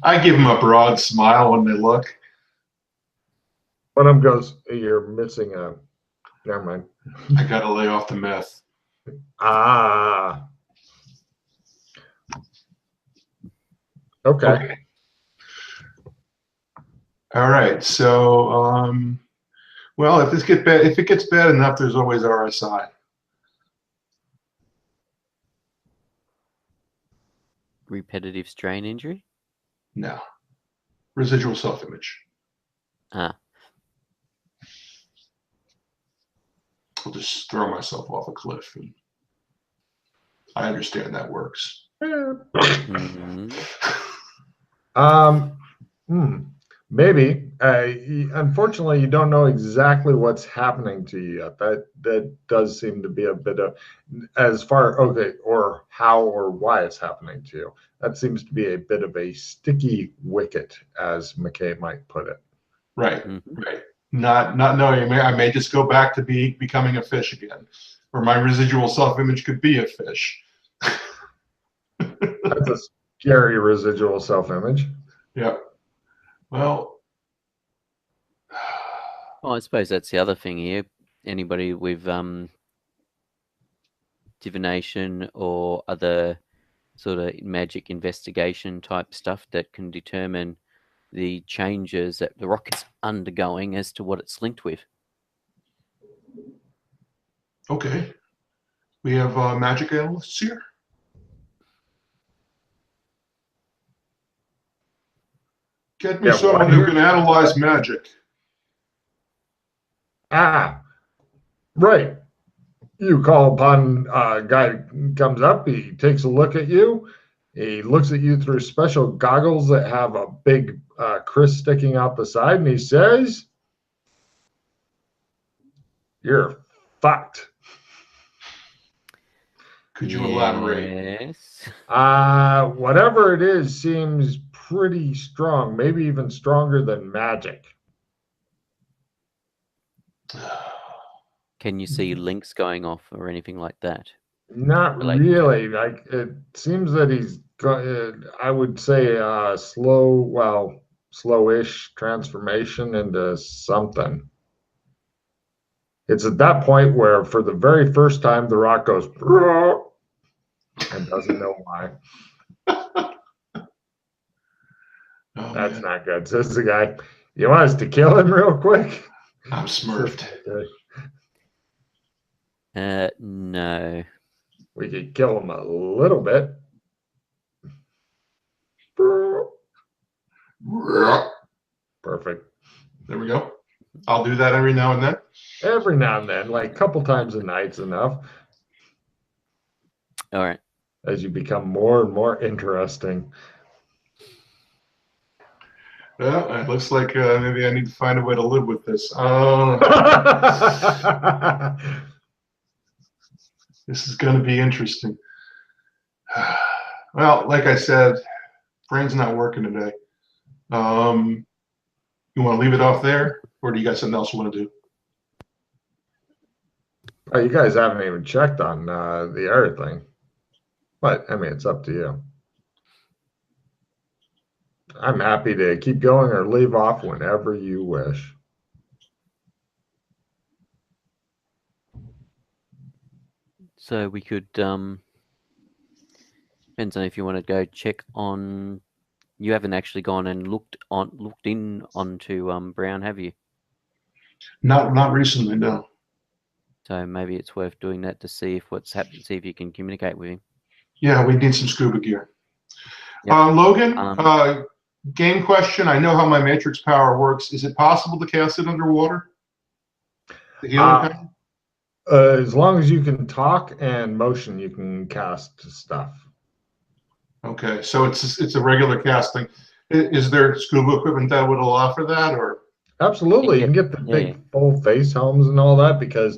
I give them a broad smile when they look. One of them goes, "Hey, you're missing a." Never mind. I got to lay off the meth. Ah. Okay. All right. So, well, if it gets bad enough, there's always RSI. Repetitive strain injury? No. Residual self-image. Ah. I'll just throw myself off a cliff. And I understand that works. Mhm. Maybe. Unfortunately, you don't know exactly what's happening to you yet. That does seem to be a bit of, or how or why it's happening to you. That seems to be a bit of a sticky wicket, as McKay might put it. Right. Mhm. Right. Not knowing. I may just go back to becoming a fish again, or my residual self-image could be a fish. That's a scary residual self-image. Yep. Well, Oh, I suppose that's the other thing here. Anybody with divination or other sort of magic investigation type stuff that can determine the changes that the rock is undergoing as to what it's linked with. Okay. We have magic analysts here. Get me Yeah, someone one who here. can analyze magic. Ah, right. You call upon a guy who comes up. He takes a look at you. He looks at you through special goggles that have a big Chris sticking out the side, and he says, "You're fucked." Could you elaborate? Yes. Whatever it is seems pretty strong, maybe even stronger than magic. Can you see links going off or anything like that? Not Related to really. Like it seems that I would say slowish transformation into something. It's at that point where, for the very first time, the rock goes and doesn't know why. Oh, That's man. not good. Says the guy. You want us to kill him real quick? I'm smurfed. No. We could kill him a little bit. Perfect. There we go. I'll do that every now and then. Every now and then, like a couple times a night's enough, All right. as you become more and more interesting. Well, it looks like maybe I need to find a way to live with this. This is going to be interesting. Well, like I said, brain's not working today. You want to leave it off there, or do you got something else you want to do? Oh, you guys haven't even checked on the air thing. But, I mean, it's up to you. I'm happy to keep going or leave off whenever you wish. So we could depends on if you want to go check on. You haven't actually gone and looked in onto Brown, have you? Not recently, no. So maybe it's worth doing that to see if what's happened. See if you can communicate with him. Yeah, we need some scuba gear. Yep. Logan, game question. I know how my matrix power works. Is it possible to cast it underwater? The healing power? As long as you can talk and motion, you can cast stuff. Okay, so it's a regular casting. Is there scuba equipment that would allow for that, or? Absolutely. You can get the big full face helms and all that, because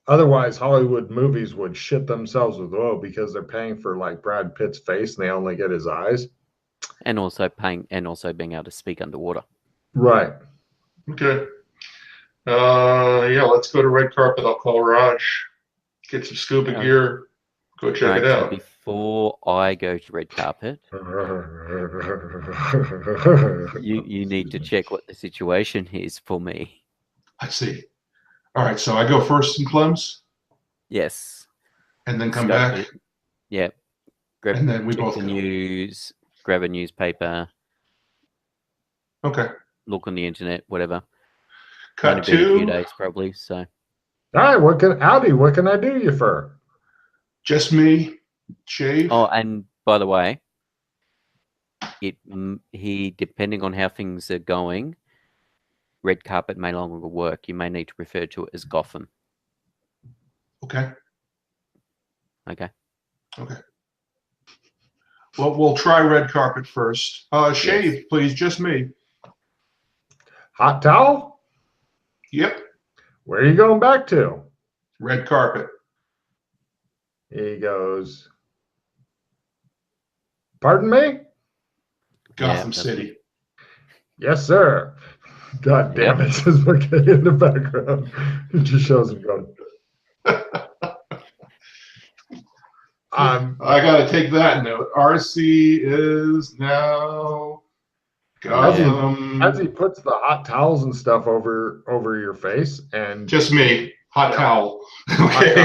otherwise Hollywood movies would shit themselves with oil because they're paying for like Brad Pitt's face and they only get his eyes. And also being able to speak underwater. Right. Okay. Yeah, let's go to red carpet. I'll call Raj. Get some scuba gear. Go check it out. So before I go to red carpet, you need to check what the situation is for me. I see. All right, so I go first in Clems? Yes. And then come back? Yeah. And then we both the go. news, grab a newspaper. Okay. Look on the internet, whatever. Cut Only been a few to days probably, so. Hi, what can I do you for? just me, shave. Oh, and by the way, he depending on how things are going, red carpet may no longer work. You may need to refer to it as Gotham. Okay. Okay. Okay. Well, we'll try red carpet first. Shave, yes. Please, just me. Hot towel? Yep. Where are you going back to? Red carpet. He goes, pardon me? Gotham City. Yes, sir. God damn it, says McKay in the background. It just shows him going. I got to take that note. RC is now Gotham. As he puts the hot towels and stuff over your face, and just me. Hot towel. Hot Okay.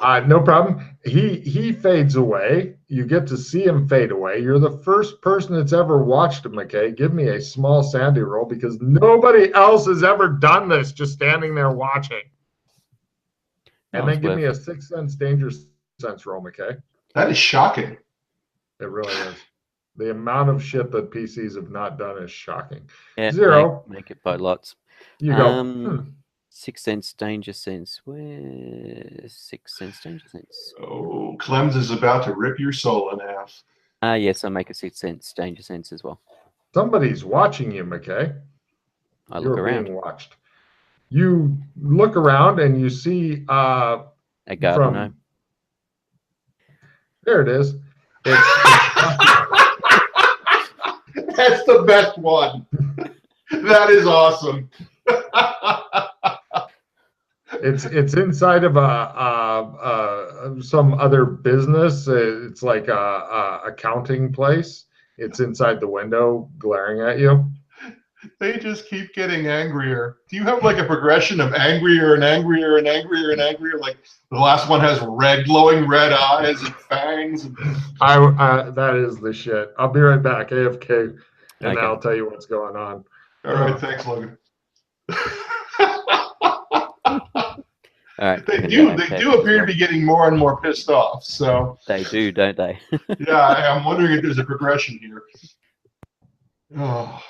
towel. No problem. He fades away. You get to see him fade away. You're the first person that's ever watched him, McKay. Give me a small sandy roll because nobody else has ever done this, just standing there watching. And then give me a 6 sense danger sense roll, McKay. That is shocking. It really is. The amount of shit that PCs have not done is shocking. Yeah, 0. Make it by lots. You go. 6 sense danger sense. Where 6 sense danger sense? Oh, Clems is about to rip your soul in half. Yes, I make a 6 sense danger sense as well. Somebody's watching you, McKay. Look around. Being watched. You look around and you see A garden gnome. There it is. That's the best one. That is awesome. It's inside of some other business. It's like a accounting place. It's inside the window, glaring at you. They just keep getting angrier. Do you have like a progression of angrier and angrier and angrier and angrier? Like the last one has glowing red eyes and fangs. That is the shit. I'll be right back, AFK, and Okay. I'll tell you what's going on. All right, thanks, Logan. All right. They do appear to be getting more and more pissed off. So they do, don't they? yeah, I'm wondering if there's a progression here. Oh.